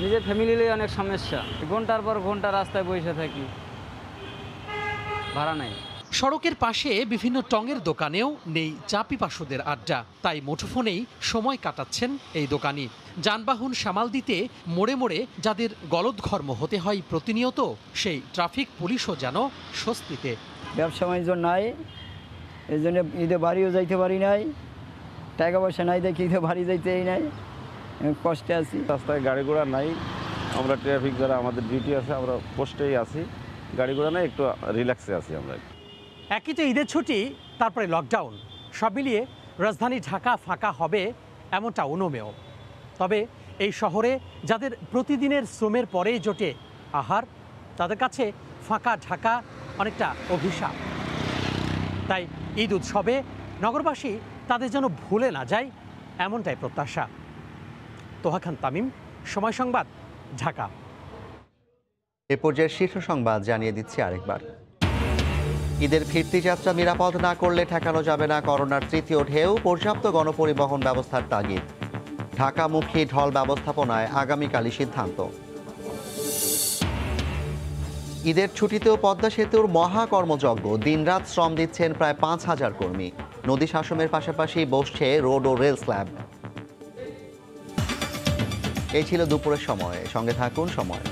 নিজের ফ্যামিলির অনেক সমস্যা। ঘন্টার পর ঘন্টা রাস্তায় বসে থাকি, ভাড়া নাই। সড়কের পাশে বিভিন্ন টঙের দোকানেও নেই চা পিপাসুদের আড্ডা, তাই মুঠোফোনেই সময় কাটাচ্ছেন এই দোকানি। যানবাহন সামাল দিতে মোড়ে মোড়ে যাদের গলদঘর্ম হতে হয় প্রতিনিয়ত, সেই ট্রাফিক পুলিশও যেন স্বস্তিতে। ব্যবসা বাণিজ্য নাই, এই জন্য ঈদে বাড়িও যাইতে পারি নাই, টাকা পয়সা নাই দেখি ঈদে বাড়ি যাইতেই নাই, কষ্টে আছি। রাস্তায় গাড়ি ঘোড়া নাই, আমরা ট্রাফিক যারা আমাদের ডিউটি আছে আমরা পোস্টেই আছি, গাড়ি ঘোড়া নাই, একটু রিল্যাক্সে আছি আমরা। একই তো ঈদের ছুটি, তারপরে লকডাউন, সব মিলিয়ে রাজধানী ঢাকা ফাঁকা হবে এমনটা অনুমেয়। তবে এই শহরে যাদের প্রতিদিনের শ্রমের পরেই জোটে আহার, তাদের কাছে ফাঁকা ঢাকা অনেকটা অভিশাপ। তাই ঈদ উৎসবে নগরবাসী তাদের যেন ভুলে না যায়, এমনটাই প্রত্যাশা। তোহা খান তামিম, সময় সংবাদ, ঢাকা। এ পর্যায়ে শীর্ষ সংবাদ জানিয়ে দিচ্ছি আরেকবার। ঈদের ফিরতি যাত্রা নিরাপদ না করলে ঠেকানো যাবে না করোনার তৃতীয় ঢেউ, পর্যাপ্ত গণপরিবহন ব্যবস্থার তাগিদ। ঢাকামুখী ঢল ব্যবস্থাপনায় আগামীকালই সিদ্ধান্ত। ঈদের ছুটিতেও পদ্মা সেতুর মহাকর্মযজ্ঞ, দিনরাত শ্রম দিচ্ছেন প্রায় 5,000 কর্মী। নদী শাসনের পাশাপাশি বসছে রোড ও রেল স্ল্যাব। এই ছিল দুপুরের সময়, সঙ্গে থাকুন সময়।